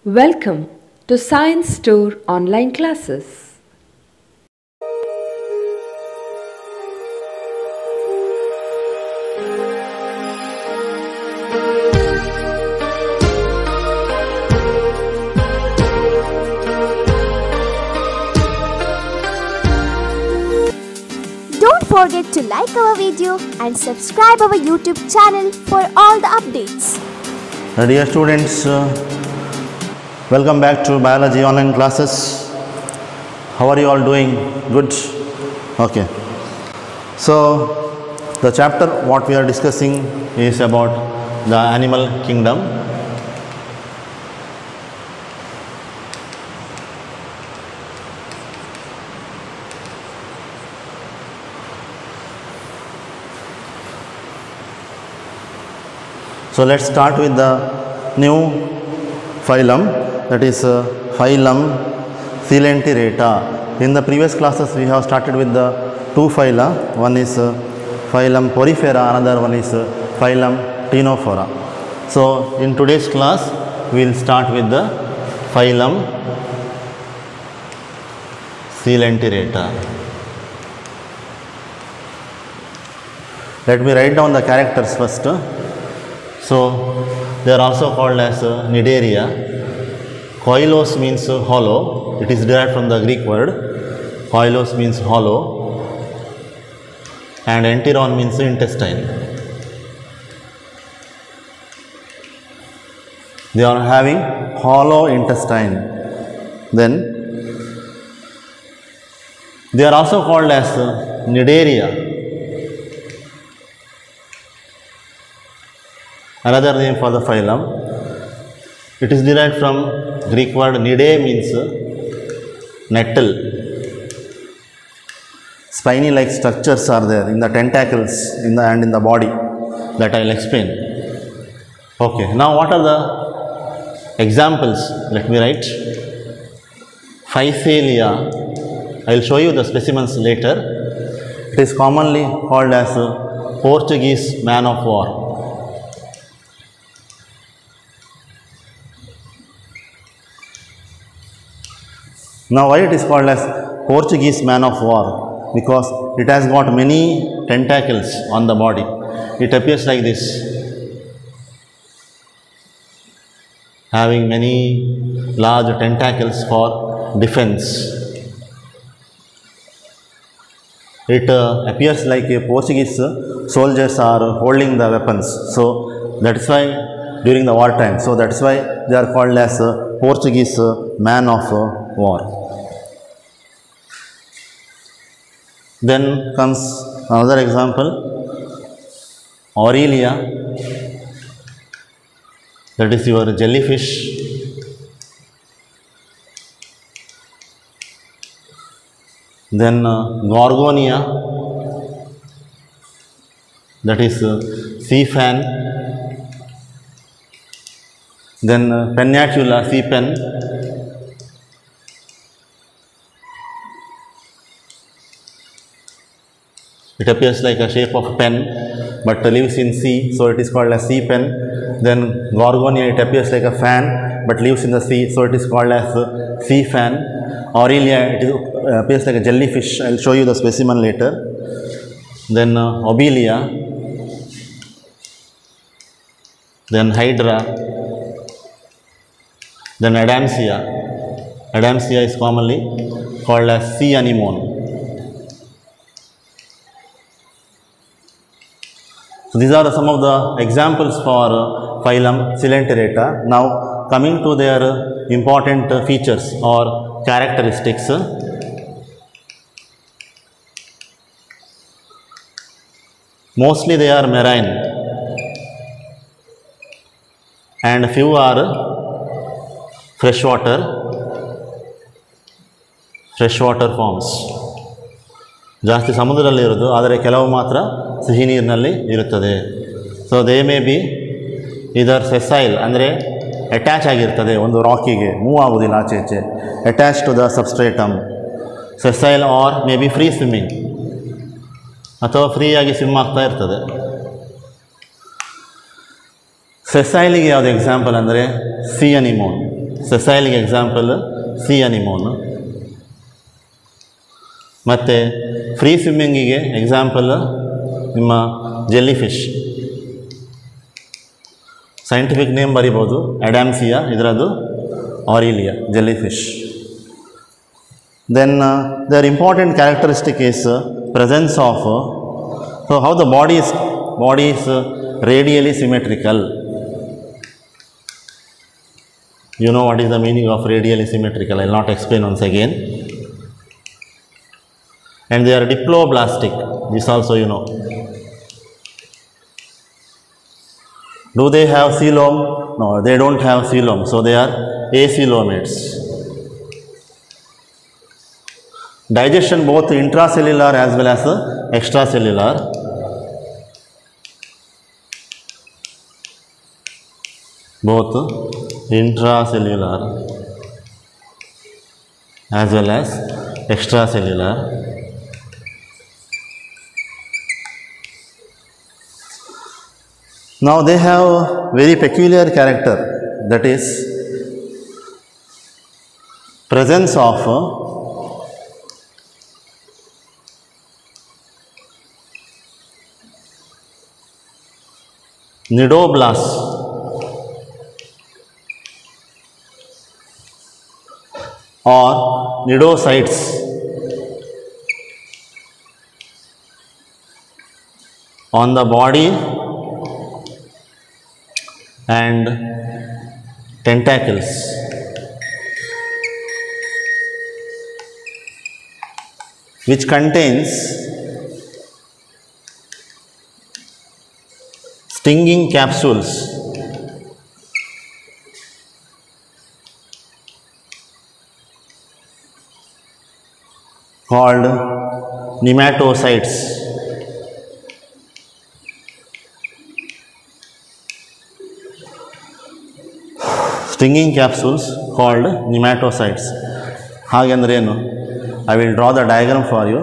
Welcome to Science Store online classes. Don't forget to like our video and subscribe our YouTube channel for all the updates. Dear students, welcome back to biology online classes. How are you all doing? Good? Okay. So, the chapter what we are discussing is about the animal kingdom. So, let us start with the new phylum, that is phylum Coelenterata. In the previous classes we have started with the two phyla, one is phylum Porifera, another one is phylum Ctenophora. So, in today's class we will start with the phylum Coelenterata. Let me write down the characters first. So, they are also called as Cnidaria. Koilos means hollow, it is derived from the Greek word. Koilos means hollow and enteron means intestine. They are having hollow intestine. Then, they are also called as Cnidaria. Another name for the phylum. It is derived from Greek word nide means nettle. Spiny like structures are there in the tentacles and in the body that I will explain. Okay, now what are the examples? Let me write. Physalia. I will show you the specimens later. It is commonly called as Portuguese man of war. Now, why it is called as Portuguese man of war? Because it has got many tentacles on the body. It appears like this, having many large tentacles for defense. It appears like a Portuguese soldiers are holding the weapons. So, that is why during the war time. So, that is why they are called as Portuguese man of war. Then comes another example, Aurelia, that is your jellyfish. Then Gorgonia, that is sea fan. Then Pennatula, sea pen. It appears like a shape of pen, but lives in sea, so it is called a sea pen. Then Gorgonia, it appears like a fan, but lives in the sea, so it is called as sea fan. Aurelia, it appears like a jellyfish. I will show you the specimen later. Then Obelia. Then Hydra. Then Adamsia. Adamsia is commonly called as sea anemone. So, these are some of the examples for phylum Coelenterata. Now, coming to their important features or characteristics. Mostly they are marine and few are freshwater forms. ಜಾಸ್ತಿ ಸಮುದ್ರದಲ್ಲಿ ಇರೋದು, ಆದರೆ ಕೆಲವು ಮಾತ್ರ ಸಿಹಿ ನೀರಿನಲ್ಲಿ ಇರುತ್ತದೆ. So they may be ಇದರ್ ಸೆಸೈಲ್, ಅಂದರೆ ಅಟ್ಯಾಚ್ ಆಗಿರ್ತದೆ ಒಂದು ರಾಕಿಗೆ, ಮೂವ್ ಆಗೋದಿಲ್ಲ ಆಚೆ ಈಚೆ, attach to the substratum. Sessile or may be free swimming, ಅಥವಾ ಫ್ರೀಯಾಗಿ ಸ್ವಿಮ್ ಆಗ್ತಾ ಇರ್ತದೆ. ಸೆಸೈಲಿಗೆ ಯಾವುದು ಎಕ್ಸಾಂಪಲ್ ಅಂದರೆ ಸಿ ಅನಿಮೋನ್. ಸೆಸೈಲ್ಗೆ ಎಕ್ಸಾಂಪಲ್ ಸೀ ಅನಿಮೋನ್. ಮತ್ತು ಫ್ರೀ ಸ್ವಿಮ್ಮಿಂಗಿಗೆ ಎಕ್ಸಾಂಪಲ್ ನಿಮ್ಮ ಜೆಲ್ಲಿ ಫಿಶ್. ಸೈಂಟಿಫಿಕ್ ನೇಮ್ ಬರಿಬೋದು, ಅಡ್ಯಾಮ್ಸಿಯಾ, ಇದರದ್ದು Aurelia, jellyfish. Then their important characteristic is presence of, so how the body is radially symmetrical. You know what is the meaning of radially symmetrical, I will not explain once again. And they are diploblastic, this also you know. Do they have coelom? No, they don't have coelom, so they are acoelomates. Digestion both intracellular as well as extracellular. Both intracellular as well as extracellular. Now they have very peculiar character, that is presence of nidoblasts or nidocytes on the body and tentacles, which contains stinging capsules called nematocytes. Stinging capsules called nematocytes. ಹಾಗೆಂದ್ರೆ ಏನು? I will draw the diagram for you.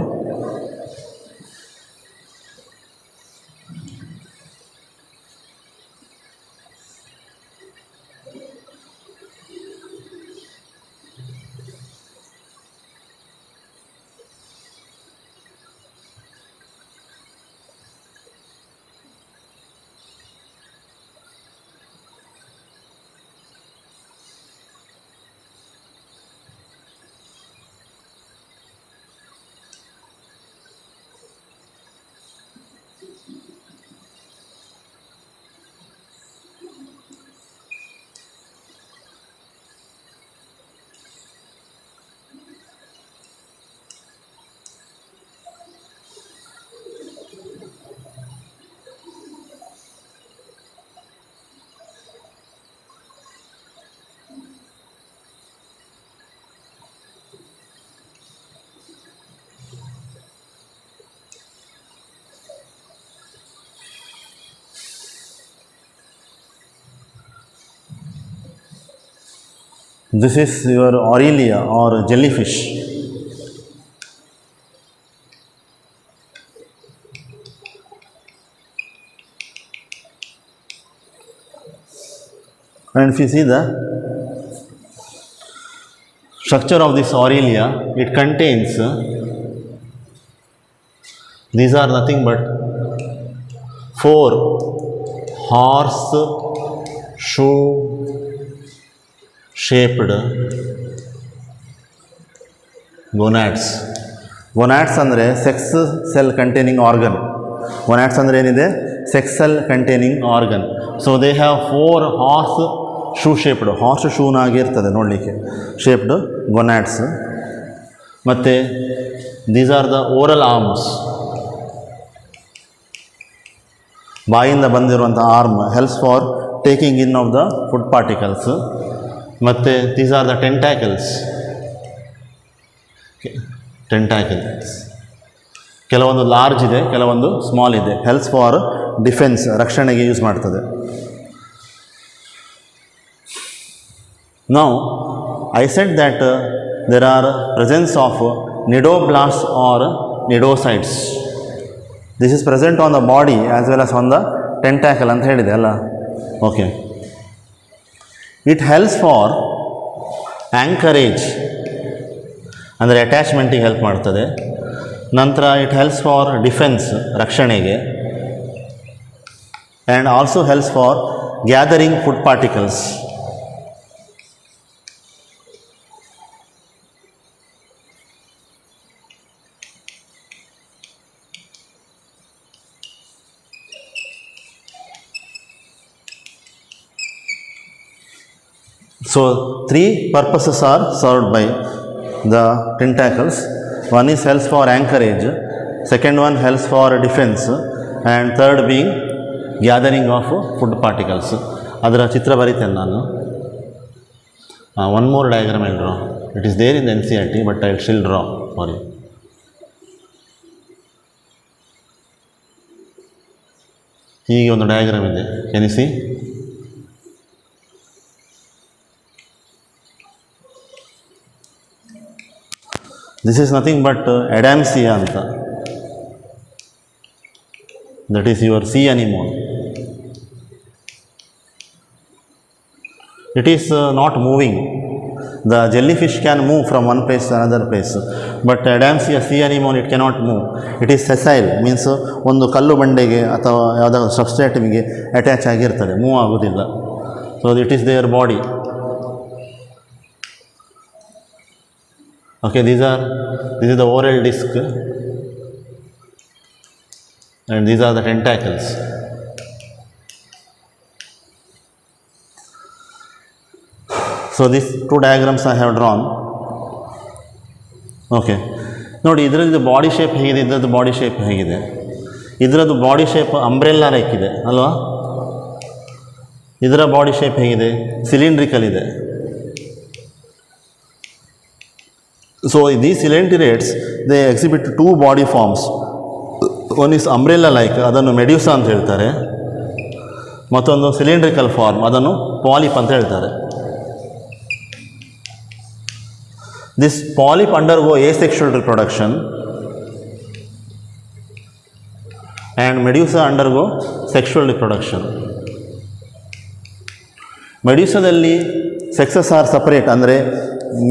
This is your Aurelia or jellyfish. And if you see the structure of this Aurelia, it contains, these are nothing but 4 horseshoe shaped gonads. Gonads ಅಂದರೆ sex cell containing organ. gonads ಅಂದರೆ ಏನಿದೆ? Sex cell containing organ. So they have 4 horseshoe shaped, ಹಾರ್ಸ್ ಶೂನಾಗಿರ್ತದೆ ನೋಡಲಿಕ್ಕೆ, shaped gonads. ಮತ್ತು these are the oral arms, ಬಾಯಿಂದ ಬಂದಿರುವಂಥ arm helps for taking in of the food particles. ಮತ್ತು these are the tentacles. Tentacles ಕೆಲವೊಂದು large ಇದೆ, ಕೆಲವೊಂದು ಸ್ಮಾಲ್ ಇದೆ. ಹೆಲ್ಪ್ಸ್ ಫಾರ್ ಡಿಫೆನ್ಸ್, ರಕ್ಷಣೆಗೆ ಯೂಸ್ ಮಾಡ್ತದೆ. Now I said that there are presence of nidoblasts or nidocytes. This is present on the body as well as on the tentacle ಅಂತ ಹೇಳಿದೆ ಅಲ್ಲ. Okay, it helps for ಆ್ಯಂಕರೇಜ್ ಅಂದರೆ ಅಟ್ಯಾಚ್ಮೆಂಟಿಗೆ help ಮಾಡ್ತದೆ. ನಂತರ it helps for defence, ರಕ್ಷಣೆಗೆ. And also helps for gathering food particles. So, three purposes are served by the tentacles. One is helps for anchorage, second one helps for defense, and third being gathering of food particles. ಅದರ ಚಿತ್ರ ಬರೀತೇನೆ ನಾನು. One more diagram I will draw. It is there in the NCERT, but I will still draw for you. ಹೀಗೆ ಒಂದು diagram ಇದೆ. Can you see? This is nothing but Adamsia anta. That is your sea anemone. It is not moving. The jellyfish can move from one place to another place, but Adamsia sea anemone it cannot move. It is sessile, means ಒಂದು ಕಲ್ಲು ಬಂಡೆಗೆ ಅಥವಾ ಯಾವುದಾದ್ರು ಸಬ್ಸ್ಟ್ರೇಟ್ಗೆ attach ಆಗಿರ್ತದೆ, move ಆಗೋದಿಲ್ಲ. So it is their body. Okay, this is the oral disc, and these are the tentacles. So these two diagrams I have drawn. Okay, ನೋಡಿ ಇದರದ್ದು body shape ಹೇಗಿದೆ, ಇದರದ್ದು ಬಾಡಿ ಶೇಪ್ ಹೇಗಿದೆ. ಇದರದ್ದು ಬಾಡಿ ಶೇಪ್ ಅಂಬ್ರೆಲ್ಲಾ ಲೈಕ್ ಇದೆ ಅಲ್ವಾ. ಇದರ body shape ಹೇಗಿದೆ, ಸಿಲಿಂಡ್ರಿಕಲ್ ಇದೆ. So these cylindriates, they exhibit two body forms. One is umbrella like, ಅದನ್ನು ಮೆಡ್ಯೂಸಾ ಅಂತ ಹೇಳ್ತಾರೆ. ಮತ್ತೊಂದು ಸಿಲಿಂಡ್ರಿಕಲ್ ಫಾರ್ಮ್, ಅದನ್ನು ಪಾಲಿಪ್ ಅಂತ ಹೇಳ್ತಾರೆ. This polyp undergo asexual reproduction and medusa undergo sexual reproduction. ಮೆಡ್ಯೂಸಾದಲ್ಲಿ ಸೆಕ್ಸಸ್ ಆರ್ ಸಪರೇಟ್, ಅಂದರೆ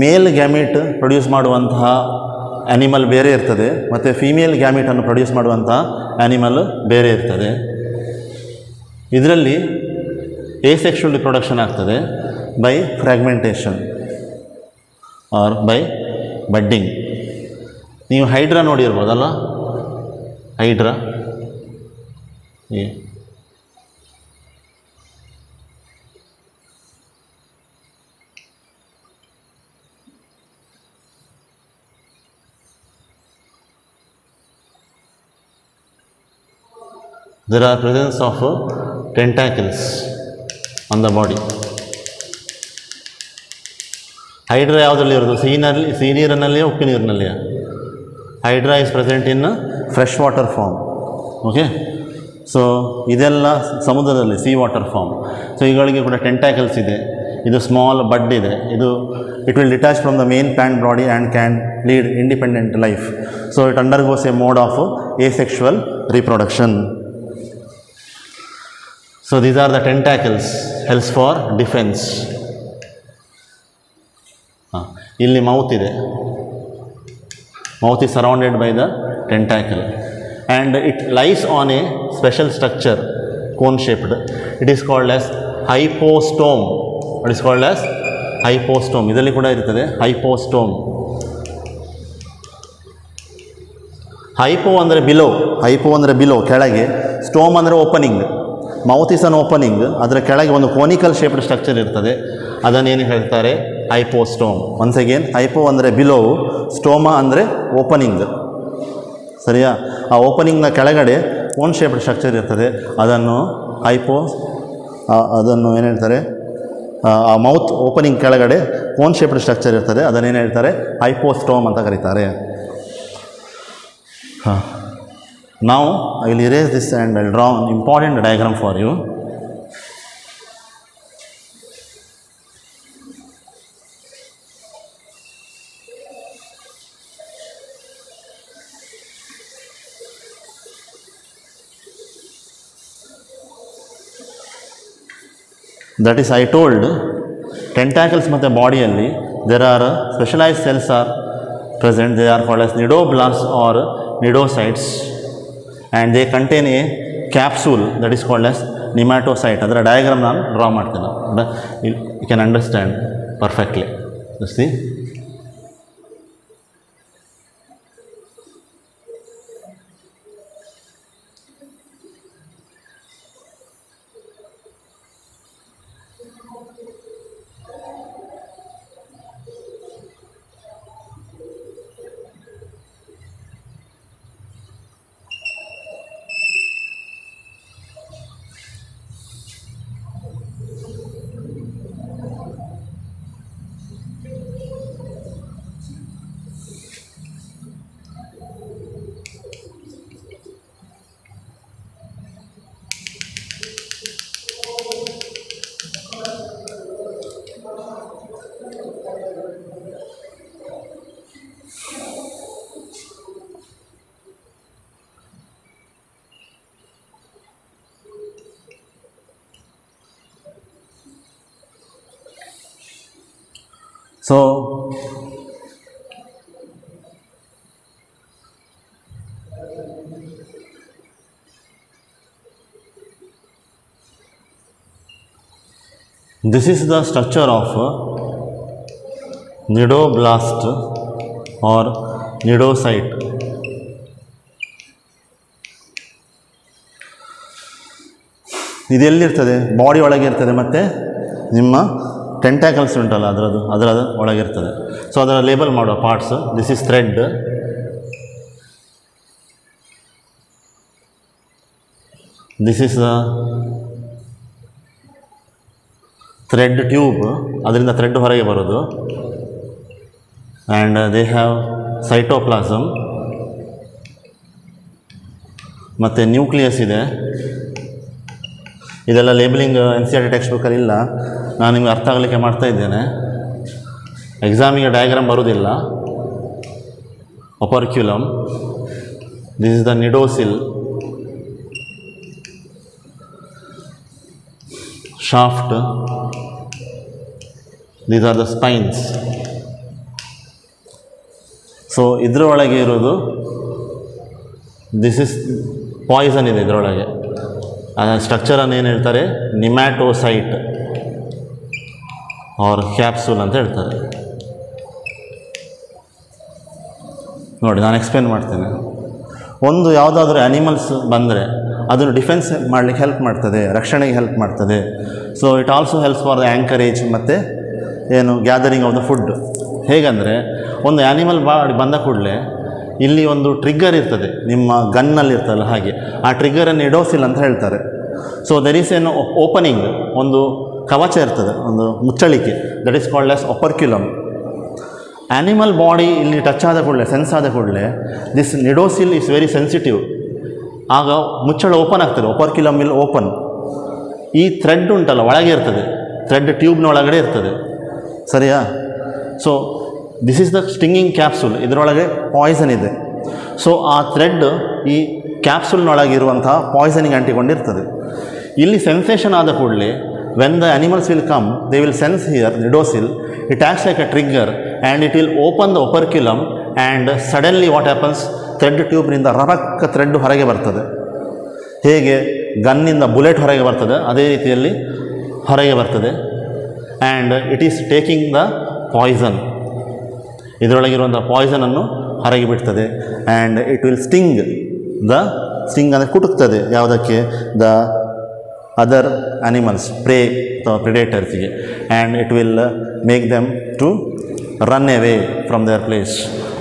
ಮೇಲ್ ಗ್ಯಾಮಿಟ್ ಪ್ರೊಡ್ಯೂಸ್ ಮಾಡುವಂತಹ ಆ್ಯನಿಮಲ್ ಬೇರೆ ಇರ್ತದೆ, ಮತ್ತು ಫೀಮೇಲ್ ಗ್ಯಾಮಿಟನ್ನು ಪ್ರೊಡ್ಯೂಸ್ ಮಾಡುವಂತಹ ಆ್ಯನಿಮಲ್ ಬೇರೆ ಇರ್ತದೆ. ಇದರಲ್ಲಿ ಏಸೆಕ್ಷುವಲ್ ರಿಪ್ರೊಡಕ್ಷನ್ ಆಗ್ತದೆ by fragmentation or by budding. ನೀವು ಹೈಡ್ರಾ ನೋಡಿರ್ಬೋದಲ್ಲ, Hydra there are presence of tentacles on the body. Hydra ಯಾವುದರಲ್ಲಿ ಇರೋದು, ಸಿಹಿ ನೀರಿನಲ್ಲಿಯೇ ಉಪ್ಪು ನೀರಿನಲ್ಲಿಯೇ? Hydra is present in fresh water form. Okay, so ಇದೆಲ್ಲ ಸಮುದ್ರದಲ್ಲಿ ಸೀ ವಾಟರ್ ಫಾರ್ಮ್. ಸೊ ಇವುಗಳಿಗೆ ಕೂಡ ಟೆಂಟ್ಯಾಕಲ್ಸ್ ಇದೆ. ಇದು ಸ್ಮಾಲ್ ಬಡ್ ಇದೆ. ಇದು it will detach from the main plant body and can lead independent life. So it undergoes A mode of asexual reproduction. So these are the tentacles, helps for defense. ಇಲ್ಲಿ mouth ಇದೆ. Mouth is surrounded by the tentacle and it lies on a special structure, cone shaped. It is called as hypostome. It is called as hypostome. ಇದರಲ್ಲಿ ಕೂಡ ಇರುತ್ತದೆ hypostome. Hypo ಅಂದರೆ below, hypo ಅಂದರೆ below ಕೆಳಗೆ, storm ಅಂದರೆ opening. Mouth is an opening, ಅದರ ಕೆಳಗೆ ಒಂದು ಕೋನಿಕಲ್ ಶೇಪ್ಡ್ ಸ್ಟ್ರಕ್ಚರ್ ಇರ್ತದೆ, ಅದನ್ನೇನು ಹೇಳ್ತಾರೆ, ಹೈಪೋಸ್ಟೋಮ್. ಒನ್ಸ್ ಅಗೇನ್, ಹೈಪೋ ಅಂದರೆ ಬಿಲೋ, ಸ್ಟೋಮಾ ಅಂದರೆ ಓಪನಿಂಗ್. ಸರಿಯಾ? ಆ ಓಪನಿಂಗ್ನ ಕೆಳಗಡೆ ಕೋನ್ ಶೇಪ್ಡ್ ಸ್ಟ್ರಕ್ಚರ್ ಇರ್ತದೆ, ಅದನ್ನು ಅದನ್ನು ಏನು ಹೇಳ್ತಾರೆ, ಆ ಮೌತ್ ಓಪನಿಂಗ್ ಕೆಳಗಡೆ ಕೋನ್ ಶೇಪ್ಡ್ ಸ್ಟ್ರಕ್ಚರ್ ಇರ್ತದೆ, ಅದನ್ನೇನು ಹೇಳ್ತಾರೆ, ಹೈಪೋಸ್ಟೋಮ್ ಅಂತ ಕರೀತಾರೆ. Now I will erase this and I will draw an important diagram for you. That is, I told tentacles ಮತ್ತು ಬಾಡಿಯಲ್ಲಿ there are specialized cells are present. They are called as nidoblasts or nidocytes, and they contain a capsule that is called as nematocyte. ಅದರ diagram ನಾನು draw ಮಾಡ್ತೇನೆ, you can understand perfectly. You see. So, this is the structure of nidoblast or nidocyte. ಇದು ಎಲ್ಲಿರ್ತದೆ? Body ಒಳಗೆ ಇರ್ತದೆ, ಮತ್ತು ನಿಮ್ಮ ಟೆಂಟ್ಯಾಕಲ್ಸ್ ಉಂಟಲ್ಲ ಅದರ ಒಳಗಿರ್ತದೆ. ಸೊ ಅದರ ಲೇಬಲ್ ಮಾಡುವ parts. This is thread, this is the thread tube, ಅದರಿಂದ ಥ್ರೆಡ್ ಹೊರಗೆ ಬರೋದು. ಆ್ಯಂಡ್ ದೇ ಹ್ಯಾವ್ ಸೈಟೋಪ್ಲಾಸಮ್, ಮತ್ತು ನ್ಯೂಕ್ಲಿಯಸ್ ಇದೆ. ಇದೆಲ್ಲ ಲೇಬಲಿಂಗ್ NCERT ಟೆಕ್ಸ್ಟ್ ಬುಕ್ಕಲ್ಲಿ ಇಲ್ಲ, ನಾನು ನಿಮಗೆ ಅರ್ಥ ಆಗಲಿಕ್ಕೆ ಮಾಡ್ತಾ ಇದ್ದೇನೆ. ಎಕ್ಸಾಮಿಗೆ ಡಯಾಗ್ರಾಮ್ ಬರೋದಿಲ್ಲ. Operculum, this is the cnidocil, shaft, these are the spines. So ಇದರೊಳಗೆ ಇರೋದು ದಿಸ್ ಇಸ್ ಪಾಯ್ಸನ್ ಇದೆ ಇದರೊಳಗೆ. ಸ್ಟ್ರಕ್ಚರನ್ನು ಏನು ಹೇಳ್ತಾರೆ? ನಿಮ್ಯಾಟೋಸೈಟ್ ಆರ್ ಕ್ಯಾಪ್ಸೂಲ್ ಅಂತ ಹೇಳ್ತಾರೆ. ನೋಡಿ, ನಾನು ಎಕ್ಸ್ಪ್ಲೇನ್ ಮಾಡ್ತೇನೆ. ಒಂದು ಯಾವುದಾದ್ರೂ ಆ್ಯನಿಮಲ್ಸ್ ಬಂದರೆ ಅದನ್ನು ಡಿಫೆನ್ಸ್ ಮಾಡಲಿಕ್ಕೆ ಹೆಲ್ಪ್ ಮಾಡ್ತದೆ, ರಕ್ಷಣೆಗೆ ಹೆಲ್ಪ್ ಮಾಡ್ತದೆ. So it also helps for the ಆ್ಯಂಕರೇಜ್ ಮತ್ತು ಏನು ಗ್ಯಾದರಿಂಗ್ ಆಫ್ ದ ಫುಡ್. ಹೇಗೆಂದರೆ, ಒಂದು ಆ್ಯನಿಮಲ್ ಬಂದ ಕೂಡಲೇ ಇಲ್ಲಿ ಒಂದು ಟ್ರಿಗ್ಗರ್ ಇರ್ತದೆ, ನಿಮ್ಮ ಗನ್ನಲ್ಲಿ ಇರ್ತದಲ್ಲ ಹಾಗೆ. ಆ ಟ್ರಿಗ್ಗರನ್ನು ನಿಡೋಸಿಲ್ ಅಂತ ಹೇಳ್ತಾರೆ. So there is an opening, ಒಂದು ಕವಚ ಇರ್ತದೆ, ಒಂದು ಮುಚ್ಚಳಿಕೆ, that is called as operculum. Animal body ಇಲ್ಲಿ ಟಚ್ ಆದ ಕೂಡಲೇ, ಸೆನ್ಸ್ ಆದ ಕೂಡಲೇ, this cnidocil is very sensitive. ಆಗ ಮುಚ್ಚಳ ಓಪನ್ ಆಗ್ತದೆ, ಒಪರ್ಕ್ಯುಲಮ್ ವಿಲ್ ಓಪನ್. ಈ ಥ್ರೆಡ್ ಉಂಟಲ್ಲ ಒಳಗೆ ಇರ್ತದೆ, ಥ್ರೆಡ್ ಟ್ಯೂಬ್ನ ಒಳಗಡೆ ಇರ್ತದೆ, ಸರಿಯಾ? So this is the stinging capsule, ಇದರೊಳಗೆ ಪಾಯ್ಸನ್ ಇದೆ. ಸೊ ಆ ಥ್ರೆಡ್ ಈ ಕ್ಯಾಪ್ಸೂಲ್ನೊಳಗಿರುವಂತಹ ಪಾಯ್ಸನಿಗೆ ಅಂಟಿಕೊಂಡಿರ್ತದೆ. ಇಲ್ಲಿ ಸೆನ್ಸೇಷನ್ ಆದ ಕೂಡಲೇ, when the animals will come, they will sense here cnidocil, it acts like a trigger and it will open the operculum and suddenly what happens, thread ಟ್ಯೂಬ್ನಿಂದ ರರಕ್ಕ ಥ್ರೆಡ್ ಹೊರಗೆ ಬರ್ತದೆ. ಹೇಗೆ ಗನ್ನಿಂದ ಬುಲೆಟ್ ಹೊರಗೆ ಬರ್ತದೆ, ಅದೇ ರೀತಿಯಲ್ಲಿ ಹೊರಗೆ ಬರ್ತದೆ. And it is taking the poison, ಇದರೊಳಗಿರುವಂಥ ಪಾಯ್ಸನನ್ನು ಹೊರಗೆ ಬಿಡ್ತದೆ. ಆ್ಯಂಡ್ ಇಟ್ ವಿಲ್ ಸ್ಟಿಂಗ್ ಅಂದರೆ ಕುಟುಕ್ತದೆ, ಯಾವುದಕ್ಕೆ? ದ ಅದರ್ ಅನಿಮಲ್ಸ್, ಪ್ರೇ ಅಥವಾ ಪ್ರಿಡೇಟರ್ಸ್ಗೆ. And it will make them to run away from their place,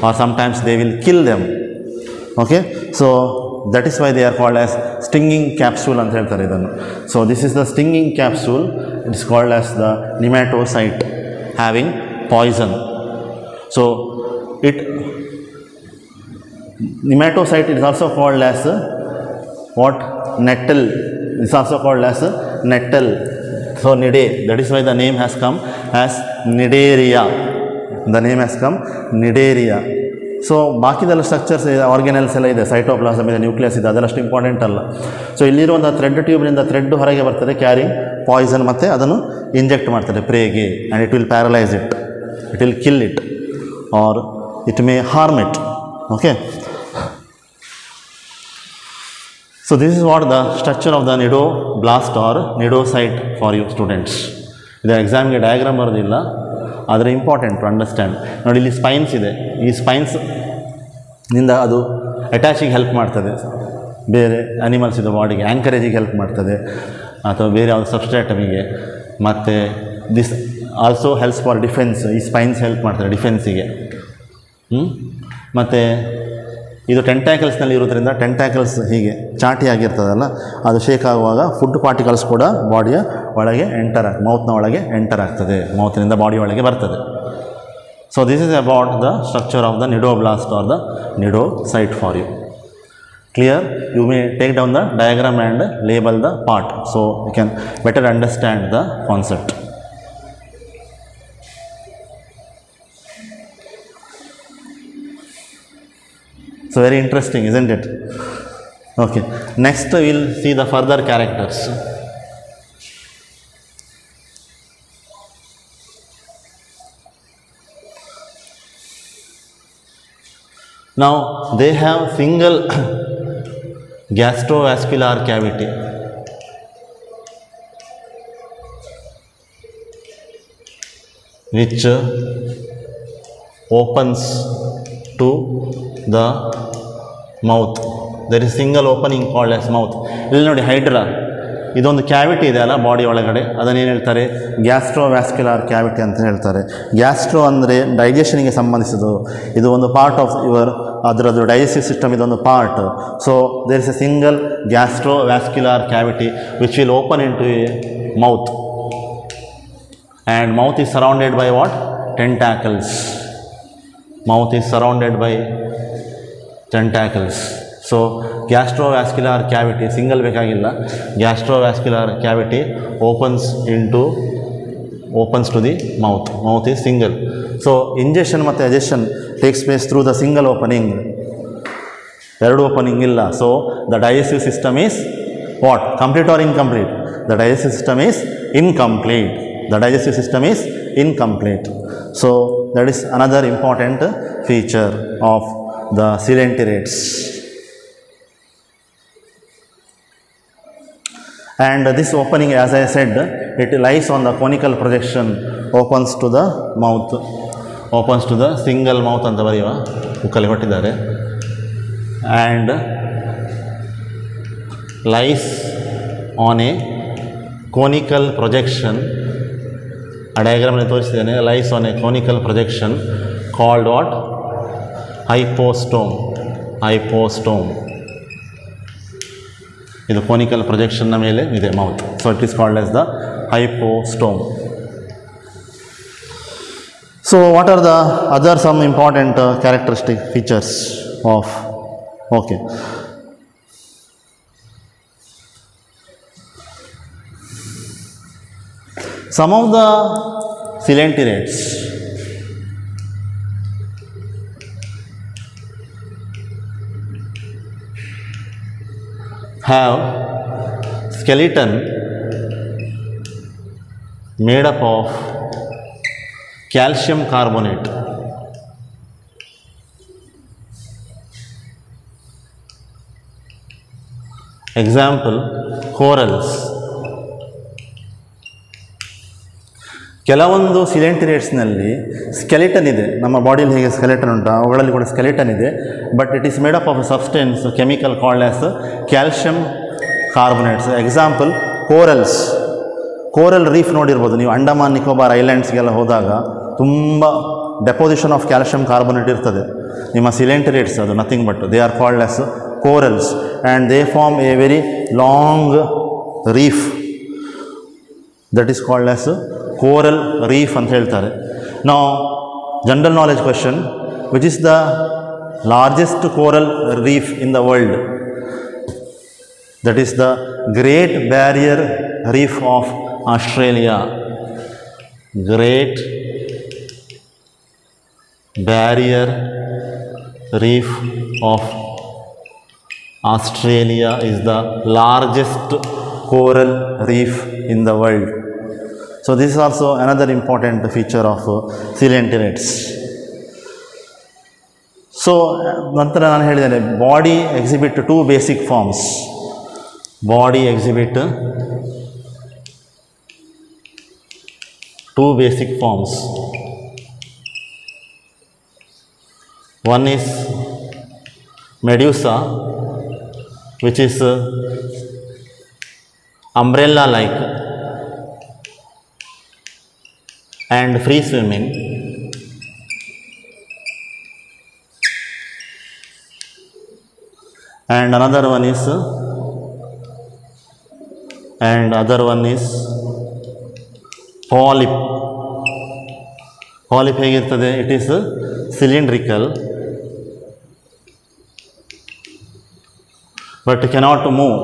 or sometimes they will kill them. Okay, so that is why they are called as stinging capsule ಅಂತ ಹೇಳ್ತಾರೆ ಇದನ್ನು. So this is the stinging capsule, it is called as the nematocyte having poison. So nematocyte is also called as what? Nettle. It is also called as nettle. So nide, that is why the name has come as nidaria. The name has come nidaria. So ಬಾಕಿದೆಲ್ಲ structures ಇದೆ, organelles ಎಲ್ಲ ಇದೆ, cytoplasm ಇದೆ, nucleus ಇದೆ, ಅದೆಲ್ಲಷ್ಟು important ಅಲ್ಲ. So ಇಲ್ಲಿರುವಂಥ thread ಟ್ಯೂಬ್ನಿಂದ ಥ್ರೆಡ್ ಹೊರಗೆ ಬರ್ತದೆ, ಕ್ಯಾರಿಂಗ್ ಪಾಯ್ಸನ್, ಮತ್ತು ಅದನ್ನು ಇಂಜೆಕ್ಟ್ ಮಾಡ್ತಾರೆ ಪ್ರೇಗೆ, and it will paralyse it. it will kill it or it may harm it. Okay. So this is what the structure of the nidoblast or nidocyte for you students. ಇದು ಎಕ್ಸಾಮ್ಗೆ diagram ಬರೋದಿಲ್ಲ, ಆದರೆ important to understand. ನೋಡಿ ಇಲ್ಲಿ spines ಇದೆ, ಈ ಸ್ಪೈನ್ಸ್ನಿಂದ ಅದು ಅಟ್ಯಾಚಿಗೆ help ಮಾಡ್ತದೆ ಬೇರೆ ಅನಿಮಲ್ಸ್ ಇದು ಬಾಡಿಗೆ, ಆ್ಯಂಕರೇಜಿಗೆ ಹೆಲ್ಪ್ ಮಾಡ್ತದೆ ಅಥವಾ ಬೇರೆ ಯಾವುದು ಸಬ್ಸ್ಟ್ರಾಟಮಿಗೆ. ಮತ್ತು this also helps for defence, ಈ ಸ್ಪೈನ್ಸ್ ಹೆಲ್ಪ್ ಮಾಡ್ತಾರೆ ಡಿಫೆನ್ಸಿಗೆ. ಮತ್ತು ಇದು ಟೆಂಟ್ಯಾಕಲ್ಸ್ನಲ್ಲಿ ಇರೋದ್ರಿಂದ ಟೆಂಟ್ಯಾಕಲ್ಸ್ ಹೀಗೆ ಚಾಟಿಯಾಗಿರ್ತದಲ್ಲ, ಅದು ಶೇಕ್ ಆಗುವಾಗ ಫುಡ್ ಪಾರ್ಟಿಕಲ್ಸ್ ಕೂಡ ಬಾಡಿಯ ಒಳಗೆ ಮೌತ್ನ ಒಳಗೆ ಎಂಟರ್ ಆಗ್ತದೆ, ಮೌತ್ನಿಂದ ಬಾಡಿ ಒಳಗೆ ಬರ್ತದೆ. So this is about the structure of the cnidoblast or the cnidocyte for you. Clear? You may take down the diagram and label the part, so you can better understand the concept. So very interesting, isn't it? Okay, next we will see the further characters. Now they have single gastrovascular cavity, which opens to the mouth. There is single opening called as mouth. ಇಲ್ಲಿ ನೋಡಿ hydra, ಇದೊಂದು cavity ಇದೆ ಅಲ್ಲ body ಒಳಗಡೆ, ಅದನ್ನೇನು ಹೇಳ್ತಾರೆ, ಗ್ಯಾಸ್ಟ್ರೋವ್ಯಾಸ್ಕ್ಯುಲಾರ್ cavity ಅಂತ ಹೇಳ್ತಾರೆ. ಗ್ಯಾಸ್ಟ್ರೋ ಅಂದರೆ ಡೈಜೆಷನಿಗೆ ಸಂಬಂಧಿಸಿದ್ದು, ಇದು ಒಂದು ಪಾರ್ಟ್ ಆಫ್ ಅದರದ್ದು ಡೈಜೆಸ್ಟಿವ್ ಸಿಸ್ಟಮ್, ಇದೊಂದು part. So there is a single gastrovascular cavity which will open into a mouth, and mouth is surrounded by what? Tentacles. Mouth is surrounded by tentacles. So gastrovascular cavity single ಬೇಕಾಗಿಲ್ಲ, gastrovascular cavity opens to the mouth. Mouth is single. So ingestion ಮತ್ತು egestion takes place through the single opening. ಎರಡು opening ಇಲ್ಲ. So the digestive system is what? Complete or incomplete? The digestive system is incomplete. The digestive system is incomplete. So that is another important feature of the coelenterates. And this opening, as I said, it lies on the conical projection, opens to the mouth, opens to the single mouth ಅಂತ ಬರೆಯುವ ಬುಕ್ಕಲ್ಲಿ ಕೊಟ್ಟಿದ್ದಾರೆ, and lies on a conical projection. ಆ ಡಯಾಗ್ರಾಮಲ್ಲಿ ತೋರಿಸಿದ್ದೇನೆ, lies on a conical projection called what? Hypostome. Hypostome. ಇದು conical ಪ್ರೊಜೆಕ್ಷನ್ನ ಮೇಲೆ ಇದೆ mouth. So it is called as the hypostome. So what are the other some important characteristic features of, okay, some of the coelenterates have skeleton made up of calcium carbonate. Example, corals. ಕೆಲವೊಂದು ಸಿಲೆಂಟಿರೇಟ್ಸ್ನಲ್ಲಿ skeleton ಇದೆ, ನಮ್ಮ ಬಾಡಿಯಲ್ಲಿ ಹೇಗೆ skeleton ಉಂಟು ಅವುಗಳಲ್ಲಿ ಕೂಡ skeleton ಇದೆ, but it is made up of a substance chemical called as calcium carbonates. Example corals. Coral reef ನೋಡಿರ್ಬೋದು ನೀವು, ಅಂಡಮಾನ್ ನಿಕೋಬಾರ್ ಐಲ್ಯಾಂಡ್ಸ್ಗೆಲ್ಲ ಹೋದಾಗ ತುಂಬ ಡೆಪೋಸಿಷನ್ ಆಫ್ ಕ್ಯಾಲ್ಶಿಯಂ ಕಾರ್ಬೊನೇಟ್ ಇರ್ತದೆ. ನಿಮ್ಮ ಸಿಲೆಂಟಿರೇಟ್ಸ್ ಅದು nothing but they are called as corals, and they form a very long reef that is called as coral reef ಅಂತ ಹೇಳ್ತಾರೆ. ನಾವು general knowledge question, which is the largest coral reef in the world? That is the Great Barrier Reef of Australia. Great Barrier Reef of Australia is the largest coral reef in the world. So this is also another important feature of coelenterate. So ನಂತರ ನಾನು ಹೇಳಿದ್ದೇನೆ body exhibit two basic forms. ಬಾಡಿ ಎಕ್ಸಿಬಿಟ್ two basic forms. One is medusa, which is umbrella like and free swimming, and another one is polyp. Polyp ಹೇಗಿರ್ತದೆ? It is cylindrical but cannot move,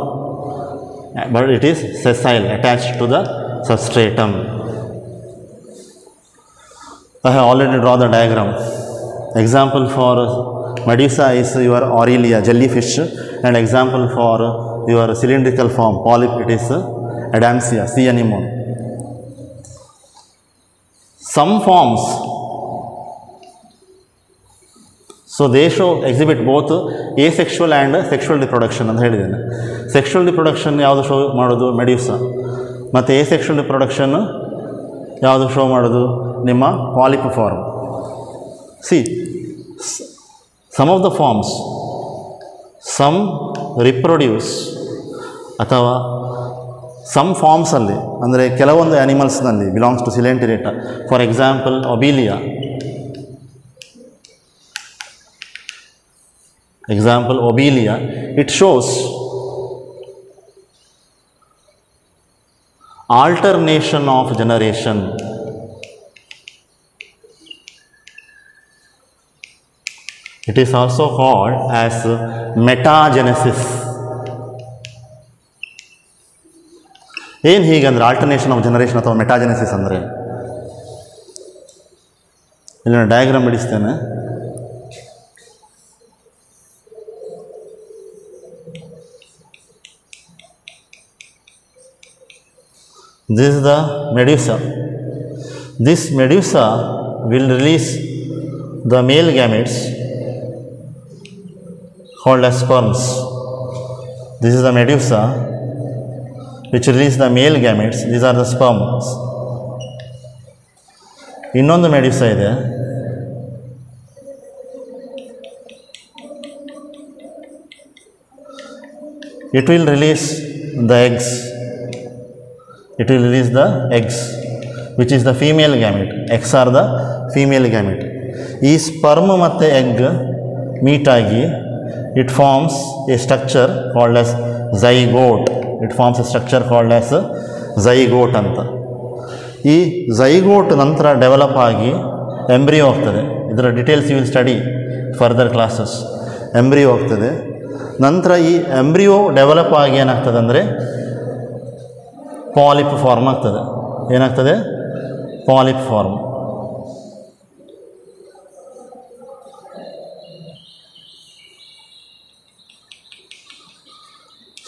but it is sessile, attached to the substratum. I have already drawn the diagram. Example for medusa is your Aurelia, jellyfish, and example for your cylindrical form polyp, it is Adamsia, sea anemone. Some forms, so they exhibit both asexual and sexual reproduction ಅಂತ ಹೇಳಿದ್ದೇನೆ. Sexual reproduction ಯಾವುದು show ಮಾಡೋದು? ಮೆಡ್ಯೂಸಾ. ಮತ್ತು asexual reproduction ಯಾವುದು show ಮಾಡೋದು? ನಿಮ್ಮ polyp form. See some of the forms, some reproduce ಅಥವಾ some ಫಾರ್ಮ್ಸಲ್ಲಿ ಅಂದರೆ ಕೆಲವೊಂದು ಆ್ಯನಿಮಲ್ಸ್ನಲ್ಲಿ belongs to coelenterata. For example Obelia. It shows alternation of generation. It is also called as metagenesis. ಏನು ಹೀಗಂದ್ರೆ ಆಲ್ಟರ್ನೇಷನ್ ಆಫ್ ಜನರೇಷನ್ ಅಥವಾ ಮೆಟಾಜೆನೆಸಿಸ್ ಅಂದರೆ? ಇಲ್ಲಿ ನಾನು diagram ಬಿಡಿಸ್ತೇನೆ. This is the medusa. This medusa will release the male gametes called as sperms. This is the medusa which release the male gametes. These are the sperms. ಇನ್ನೊಂದು ಮೆಡ್ಯೂಸಾ ಇದೆ. It will release the eggs. Which is the female gamete. Eggs are the female gamete. ಈ sperm ಮತ್ತು egg meet ಆಗಿ it forms a structure called as zygote. ಅಂತ. ಈ zygote ನಂತರ develop ಆಗಿ embryo ಆಗ್ತದೆ. ಇದರ details you will study further classes. Embryo ಆಗ್ತದೆ. ನಂತರ ಈ ಎಂಬ್ರಿಯೋ ಡೆವಲಪ್ ಆಗಿ ಏನಾಗ್ತದೆ ಅಂದರೆ ಪಾಲಿಪ್ ಫಾರ್ಮ್ ಆಗ್ತದೆ. ಏನಾಗ್ತದೆ? Polyp form.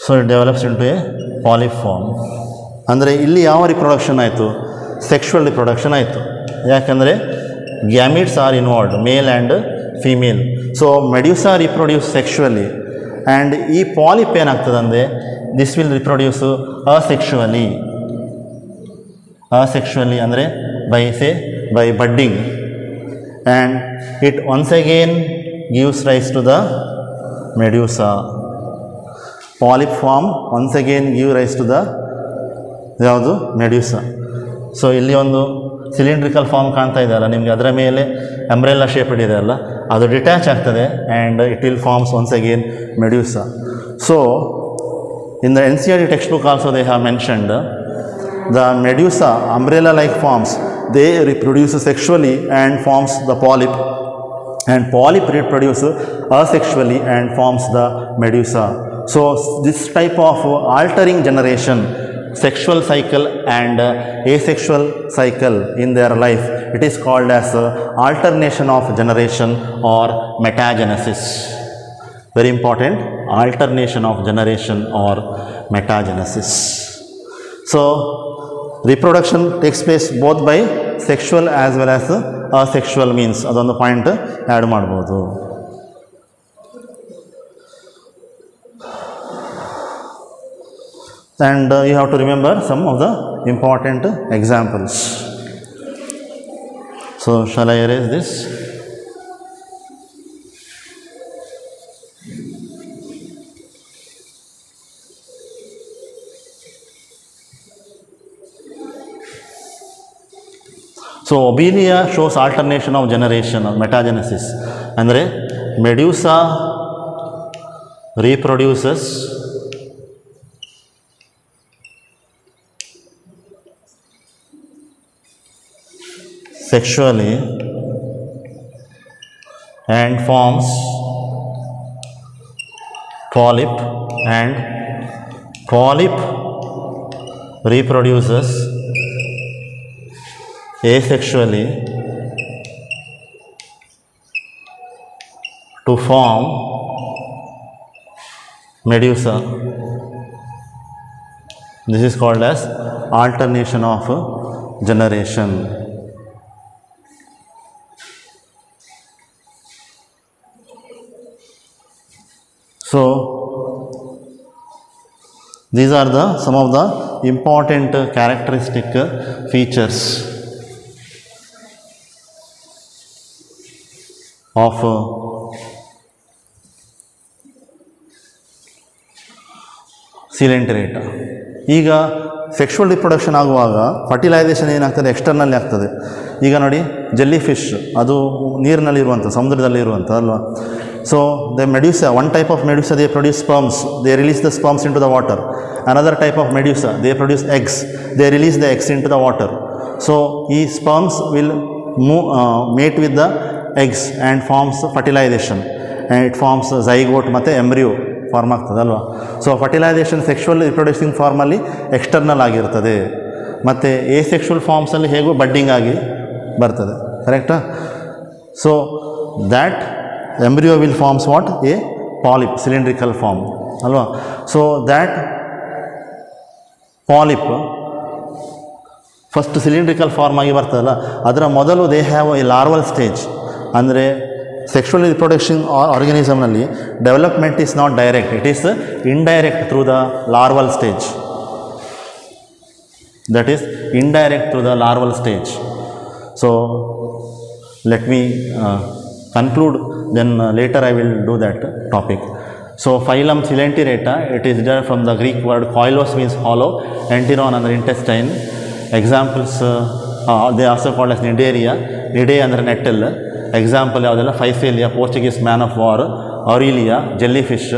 So it develops into a polyp form. ಅಂದರೆ ಇಲ್ಲಿ ಯಾವ ರಿಪ್ರೊಡಕ್ಷನ್ ಆಯಿತು? ಸೆಕ್ಷುವಲ್ ರಿಪ್ರೊಡಕ್ಷನ್ ಆಯಿತು. ಯಾಕಂದರೆ gametes are involved, male and female. So medusa reproduces sexually and ಈ ಪಾಲಿಪ್ ಏನಾಗ್ತದೆ ಅಂದರೆ ದಿಸ್ ವಿಲ್ ರಿಪ್ರೊಡ್ಯೂಸ್ ಅಸೆಕ್ಷುವಲಿ ಅಂದರೆ by budding, and it once again gives rise to the medusa. Polyp form once again give rise to the ಯಾವುದು? Medusa. So ಇಲ್ಲಿ ಒಂದು cylindrical form ಕಾಣ್ತಾ ಇದೆಯಲ್ಲ ನಿಮಗೆ, ಅದರ ಮೇಲೆ ಅಂಬ್ರೆಲ್ಲಾ ಶೇಪ್ ಹಿಡಿದೆಯಲ್ಲ, ಅದು ಡಿಟ್ಯಾಚ್ ಆಗ್ತದೆ and it will forms once again medusa. So in the NCERT textbook also they have mentioned the medusa umbrella like forms, they reproduce sexually and forms the polyp, and polyp reproduce asexually and forms the medusa. So this type of altering generation, sexual cycle and asexual cycle in their life, it is called as alternation of generation or metagenesis. Very important, alternation of generation or metagenesis. So reproduction takes place both by sexual as well as asexual means. ಅದೊಂದು point add ಮಾಡ್ಬೋದು. And you have to remember some of the important examples. So shall I erase this? So Obelia shows alternation of generation, metagenesis. Andre Medusa reproduces sexually and forms polyp, and polyp reproduces asexually to form Medusa. This is called as alternation of generation. So these are some of the important characteristic features of coelenterata. ಈಗ sexual reproduction ಆಗುವಾಗ fertilisation ಏನಾಗ್ತದೆ, ಎಕ್ಸ್ಟರ್ನಲ್ಲಿ ಆಗ್ತದೆ. ಈಗ ನೋಡಿ jelly fish, ಅದು ನೀರಿನಲ್ಲಿರುವಂಥ, ಸಮುದ್ರದಲ್ಲಿರುವಂಥ ಅಲ್ವಾ. So the medusa, one type of medusa they produce sperms, they release the sperms into the water. Another type of medusa they produce eggs, they release the eggs into the water. So ಈ sperms will mate with the eggs and forms fertilization, and it forms zygote ಮತ್ತು embryo form ಆಗ್ತದಲ್ವ. ಸೊ fertilisation sexual reproducing ಫಾರ್ಮಲ್ಲಿ external ಆಗಿರ್ತದೆ, ಮತ್ತು asexual ಫಾರ್ಮ್ಸಲ್ಲಿ ಹೇಗೂ budding ಆಗಿ ಬರ್ತದೆ, ಕರೆಕ್ಟಾ. So that embryo will forms what, a polyp, cylindrical form ಅಲ್ವಾ. So that polyp first cylindrical form ಆಗಿ ಬರ್ತದಲ್ಲ, ಅದರ ಮೊದಲು they have a larval stage. ಅಂದರೆ ಸೆಕ್ಷುವಲ್ ರಿಪ್ರೊಡಕ್ಷನ್ ಆರ್ಗನಿಸಮ್ನಲ್ಲಿ development is not direct, it is indirect through the larval stage. That is indirect through the larval stage. So let me conclude, then later I will do that topic. So phylum Coelenterata, it is derived from the Greek word koilos, means hollow, enteron under intestine. Examples, they also called as Nidaria, Nidae under nettle. Example ಯಾವುದೆಲ್ಲ, Physalia, Portuguese man of war, Aurelia, jellyfish,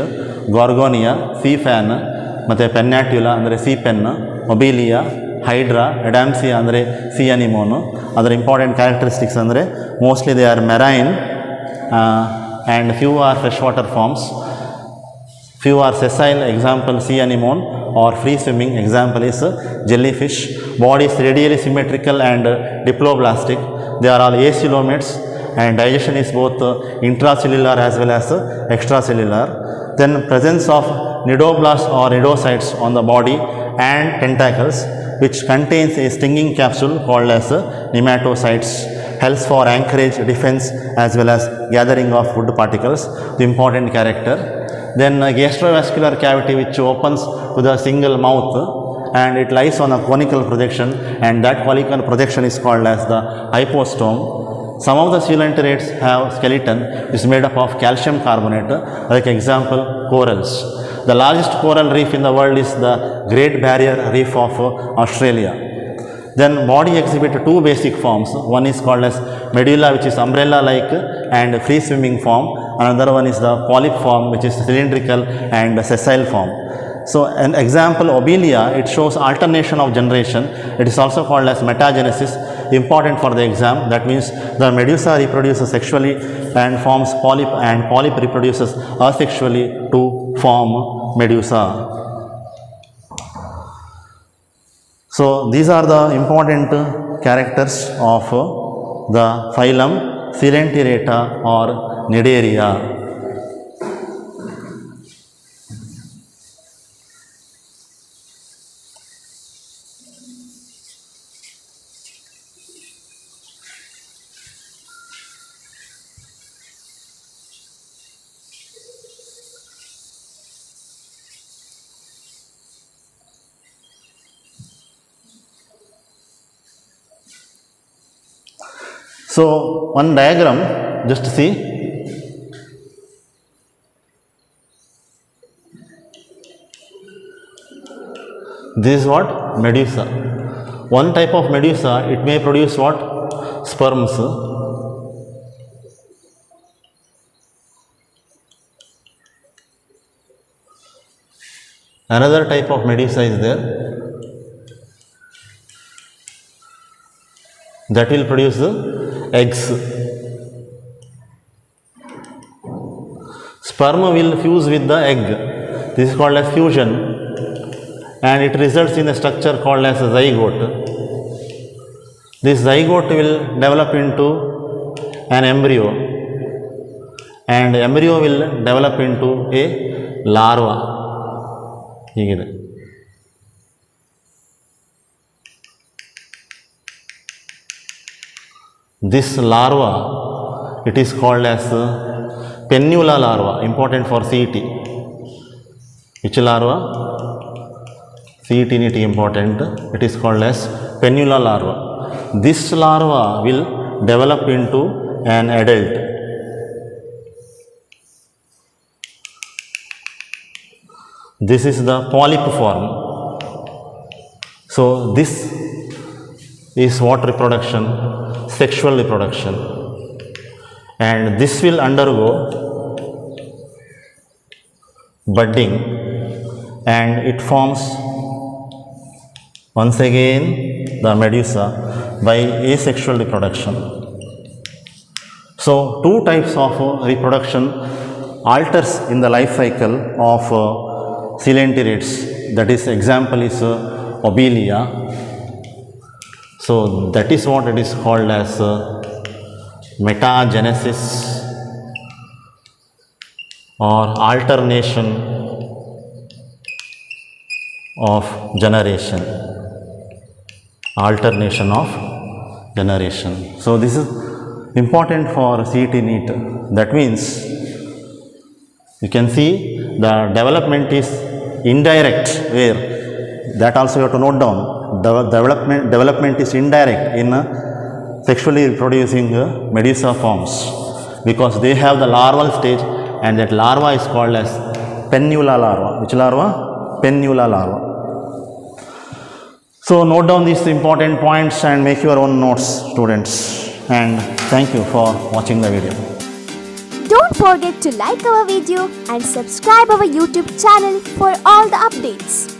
Gorgonia, sea fan, ಮತ್ತು Pennatula ಅಂದರೆ sea pen, Obelia, Hydra, Adamsia ಅಂದರೆ sea anemone. ಅದರ important characteristics ಅಂದರೆ mostly they are marine, and few are freshwater forms, few are sessile, example sea anemone, or free swimming, example is jellyfish. Body is radially symmetrical and diploblastic. They are all acoelomates, and digestion is both intracellular as well as extracellular. Then presence of nidoblasts or nidocytes on the body and tentacles, which contains a stinging capsule called as nematocytes, helps for anchorage, defense as well as gathering of food particles, the important character. Then gastrovascular cavity, which opens with a single mouth and it lies on a conical projection, and that conical projection is called as the hypostome. Some of the coelenterats have skeleton which is made up of calcium carbonate, like example corals. The largest coral reef in the world is the Great Barrier Reef of Australia. Then body exhibit two basic forms. One is called as medulla, which is umbrella like and free swimming form. Another one is the polyp form, which is cylindrical and sessile form. So an example, Obelia, it shows alternation of generation. It is also called as metagenesis, important for the exam. That means the medusa reproduces sexually and forms polyp, and polyp reproduces asexually to form medusa. So these are the important characters of the phylum Coelenterata or Nidaria. So one diagram, just see. This is what? Medusa. One type of medusa, it may produce what? Sperms. Another type of medusa is there that will produce the eggs. Sperm will fuse with the egg. This is called as fusion, and it results in a structure called as a zygote. This zygote will develop into an embryo, and embryo will develop into a larva. ಹೀಗಿದೆ. This larva, it is called as pennula larva, important for CET. Which larva? CET NEET important. It is called as pennula larva. This larva will develop into an adult. This is the polyp form. So this is what reproduction? Sexual reproduction. And this will undergo budding, and it forms once again the medusa by asexual reproduction. So two types of reproduction alters in the life cycle of coelenterates. That is, example is Obelia. So that is what it is called as metagenesis or alternation of generation. Alternation of generation. So this is important for CET NEET. That means you can see the development is indirect, where that also you have to note down. Development is indirect in sexually reproducing medusa forms, because they have the larval stage, and that larva is called as pennula larva. Which larva? Pennula larva. So note down these important points and make your own notes, students. And thank you for watching the video. Don't forget to like our video and subscribe our YouTube channel for all the updates.